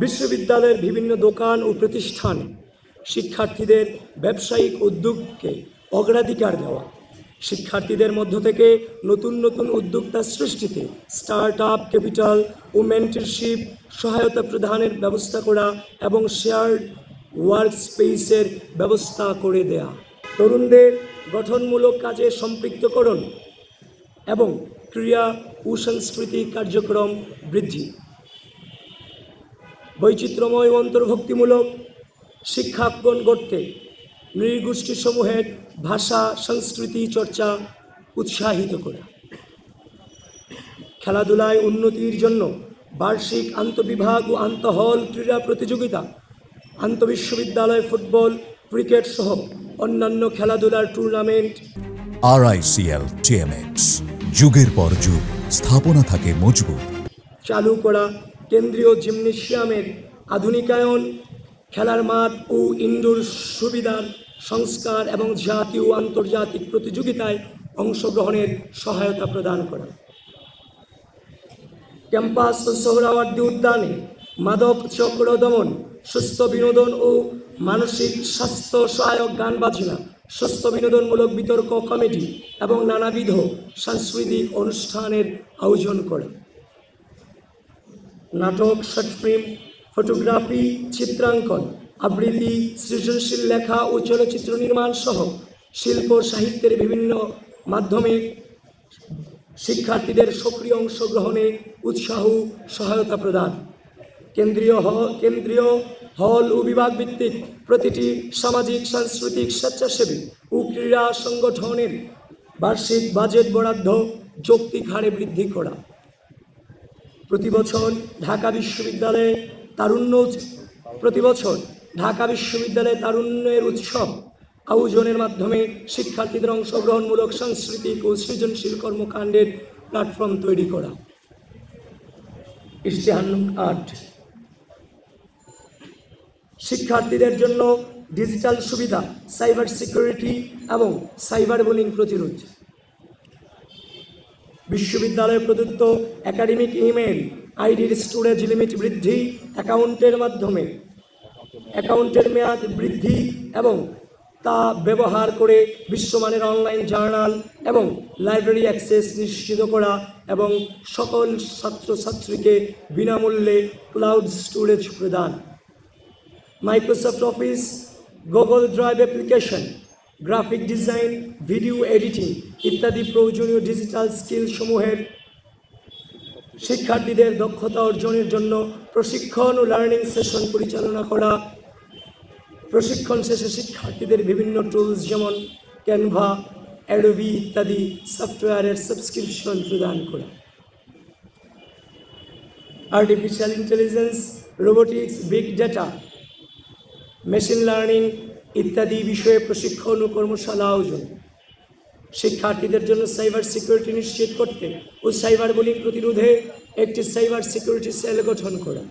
বিশ্ববিদ্যালয়ের বিভিন্ন দোকান ও প্রতিষ্ঠান শিক্ষার্থীদের ব্যবসায়িক উদ্যোগকে অগ্রাধিকার দেওয়া, শিক্ষার্থীদের মধ্য থেকে নতুন নতুন উদ্যোক্তা সৃষ্টিতে স্টার্ট আপ ক্যাপিটাল ও মেন্টরশিপ সহায়তা প্রদানের ব্যবস্থা করা এবং শেয়ার্ড ওয়ার্ক স্পেসের ব্যবস্থা করে দেয়া, তরুণদের গঠনমূলক কাজে সম্পৃক্তকরণ এবং ক্রীড়া ও সাংস্কৃতিক কার্যক্রম বৃদ্ধি, বৈচিত্র্যময় ও অন্তর্ভুক্তিমূলক শিক্ষাঙ্গন গড়তে নৃগোষ্ঠীসমূহের ভাষা সংস্কৃতি চর্চা উৎসাহিত করা, খেলাধুলায় উন্নতির জন্য বার্ষিক আন্তঃবিভাগ ও আন্তঃহল ক্রীড়া প্রতিযোগিতা, আন্তঃবিশ্ববিদ্যালয় ফুটবল ক্রিকেট সহ অন্যান্য খেলাধুলার টুর্নামেন্ট। RICL TMX, যুগের পর যুগ স্থাপনা থাকে মজবুত। চালু করা কেন্দ্রীয় জিমনেশিয়ামের আধুনিকায়ন, খেলার মাঠ ও ইনডোর সুবিধার সংস্কার এবং জাতীয় ও আন্তর্জাতিক প্রতিযোগিতায় অংশগ্রহণের সহায়তা প্রদান করা, ক্যাম্পাস ও সোহরাওয়ার্দী উদ্যানে মাদক চক্র দমন, সুস্থ বিনোদন ও মানসিক স্বাস্থ্য সহায়ক গান বাজনা, সুস্থ বিনোদনমূলক বিতর্ক কমেডি এবং নানাবিধ সাংস্কৃতিক অনুষ্ঠানের আয়োজন করা, নাটক, শর্ট ফিল্ম, ফটোগ্রাফি, চিত্রাঙ্কন, আবৃত্তি, সৃজনশীল লেখা ও চলচ্চিত্র নির্মাণ সহ শিল্প সাহিত্যের বিভিন্ন মাধ্যমে শিক্ষার্থীদের সক্রিয় অংশগ্রহণে উৎসাহ সহায়তা প্রদান, কেন্দ্রীয় হল ও বিভাগ ভিত্তিক প্রতিটি সামাজিক সাংস্কৃতিক স্বেচ্ছাসেবী ও ক্রীড়া সংগঠনের বার্ষিক বাজেট বরাদ্দ যৌক্তিক হারে বৃদ্ধি করা, প্রতি বছর ঢাকা বিশ্ববিদ্যালয়ে তারুণ্যের উৎসব আয়োজনের মাধ্যমে শিক্ষার্থীদের অংশগ্রহণমূলক সাংস্কৃতিক ও সৃজনশীল কর্মকাণ্ডের প্ল্যাটফর্ম তৈরি করা। ইশতেহার নং ৮, শিক্ষার্থীদের জন্য ডিজিটাল সুবিধা, সাইবার সিকিউরিটি এবং সাইবার বুলিং প্রতিরোধ, বিশ্ববিদ্যালয়ে প্রদত্ত একাডেমিক ইমেল আইডির স্টোরেজ লিমিট বৃদ্ধি, অ্যাকাউন্টের মেয়াদ বৃদ্ধি এবং তা ব্যবহার করে বিশ্বমানের অনলাইন জার্নাল এবং লাইব্রেরি অ্যাক্সেস নিশ্চিত করা এবং সকল ছাত্রছাত্রীকে বিনামূল্যে ক্লাউড স্টোরেজ প্রদান, Microsoft office, Google drive application, graphic design, video editing ইত্যাদি প্রয়োজনীয় ডিজিটাল স্কিল সমূহের শিক্ষার্থীদের দক্ষতা অর্জনের জন্য প্রশিক্ষণ ও লার্নিং সেশন পরিচালনা করা, প্রশিক্ষণ শেষে শিক্ষার্থীদের বিভিন্ন টুলস যেমন ক্যানভা, অ্যাডোবি ইত্যাদি সফটওয়্যারের সাবস্ক্রিপশন প্রদান করা, artificial intelligence, robotics, big data, machine learning ইত্যাদি বিষয়ে প্রশিক্ষণ ও কর্মশালা আয়োজন, শিক্ষার্থীদের জন্য সাইবার সিকিউরিটি নিশ্চিত করতে ও সাইবার বুলিং প্রতিরোধে একটি সাইবার সিকিউরিটি সেল গঠন করা,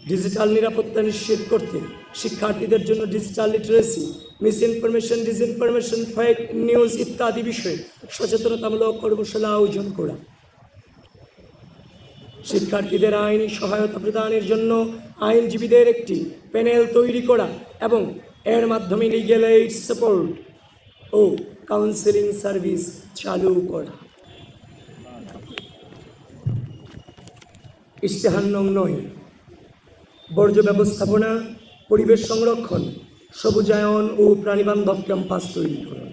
ডিজিটাল নিরাপত্তা নিশ্চিত করতে শিক্ষার্থীদের জন্য digital literacy, misinformation, disinformation, fake news ইত্যাদি বিষয়ে সচেতনতামূলক কর্মশালা আয়োজন করা, শিক্ষার্থীদের আইনি সহায়তা প্রদানের জন্য আইনজীবীদের একটি প্যানেল তৈরি করা এবং এর মাধ্যমে লিগ্যাল এইড সাপোর্ট ও কাউন্সেলিং সার্ভিস চালু করা। ইশতেহার নং ৯, বর্জ্য ব্যবস্থাপনা, পরিবেশ সংরক্ষণ, সবুজায়ন ও প্রাণীবান্ধব ক্যাম্পাস তৈরি করা,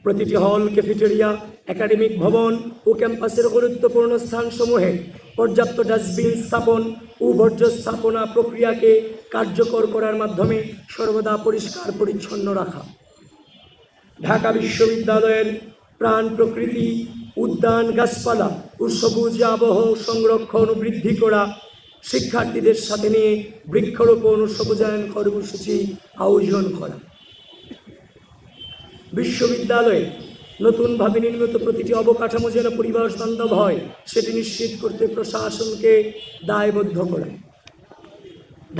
প্রতিটি হল, ক্যাফেটেরিয়া, একাডেমিক ভবন ও ক্যাম্পাসের গুরুত্বপূর্ণ স্থানসমূহে পর্যাপ্ত ডাস্টবিন স্থাপন ও বর্জ্য স্থাপনা প্রক্রিয়াকে কার্যকর করার মাধ্যমে সর্বদা পরিষ্কার পরিচ্ছন্ন রাখা, ঢাকা বিশ্ববিদ্যালয়ের প্রাণ প্রকৃতি, উদ্যান, গাছপালা ও সবুজ আবহ সংরক্ষণ ও বৃদ্ধি করা, শিক্ষার্থীদের সাথে নিয়ে বৃক্ষরোপণ ও সবুজায়ন কর্মসূচি আয়োজন করা, বিশ্ববিদ্যালয়ে নতুনভাবে নির্মিত প্রতিটি অবকাঠামো যেন পরিবেশ বান্ধব হয় সেটি নিশ্চিত করতে প্রশাসনকে দায়বদ্ধ করা,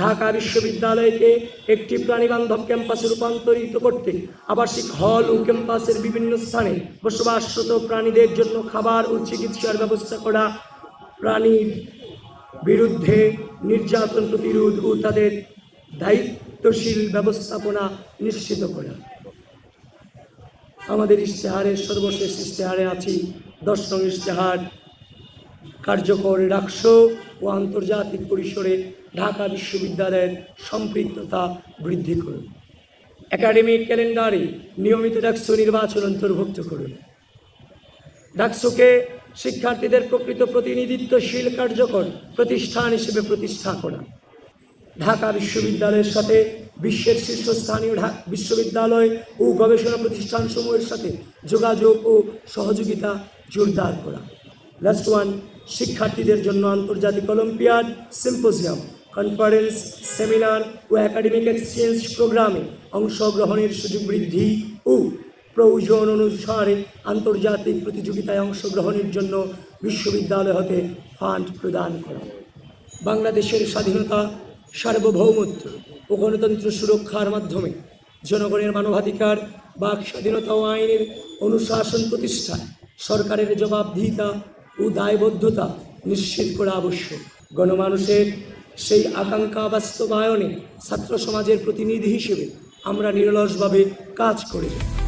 ঢাকা বিশ্ববিদ্যালয়কে একটি প্রাণীবান্ধব ক্যাম্পাসে রূপান্তরিত করতে আবাসিক হল ও ক্যাম্পাসের বিভিন্ন স্থানে বসবাসরত প্রাণীদের জন্য খাবার ও চিকিৎসার ব্যবস্থা করা, প্রাণীর বিরুদ্ধে নির্যাতন প্রতিরোধ ও তাদের দায়িত্বশীল ব্যবস্থাপনা নিশ্চিত করা। আমাদের ইশতেহারের সর্বশেষ ইশতেহারে আছি 10 নং ইশতেহার, কার্যকর রাষ্ট্র ও আন্তর্জাতিক পরিসরে ঢাকা বিশ্ববিদ্যালয়ের সম্পৃক্ততা বৃদ্ধি করুন। একাডেমিক ক্যালেন্ডারে নিয়মিত ডাকসু নির্বাচন অন্তর্ভুক্ত করুন। ডাকসুকে শিক্ষার্থীদের প্রকৃত প্রতিনিধিত্বশীল কার্যকর প্রতিষ্ঠান হিসেবে প্রতিষ্ঠা করা। ঢাকা বিশ্ববিদ্যালয়ের সাথে বিশ্বের শীর্ষস্থানীয় বিশ্ববিদ্যালয় ও গবেষণা প্রতিষ্ঠানসমূহের সাথে যোগাযোগ ও সহযোগিতা জোরদার করা। লাস্ট ওয়ান, শিক্ষার্থীদের জন্য আন্তর্জাতিক অলিম্পিয়াড, সিম্পোজিয়াম, কনফারেন্স, সেমিনার ও একাডেমিক এক্সচেঞ্জ প্রোগ্রামে অংশগ্রহণের সুযোগ বৃদ্ধি ও প্রয়োজন অনুসারে আন্তর্জাতিক প্রতিযোগিতায় অংশগ্রহণের জন্য বিশ্ববিদ্যালয় হতে ফান্ড প্রদান করা। বাংলাদেশের স্বাধীনতা, সার্বভৌমত্ব ও গণতন্ত্র সুরক্ষার মাধ্যমে জনগণের মানবাধিকার, বাক স্বাধীনতা ও আইনের অনুশাসন প্রতিষ্ঠায় সরকারের জবাবদিহিতা ও দায়বদ্ধতা নিশ্চিত করা আবশ্যক। গণমানুষের সেই আকাঙ্ক্ষা বাস্তবায়নে ছাত্র সমাজের প্রতিনিধি হিসেবে আমরা নিরলসভাবে কাজ করে যাই।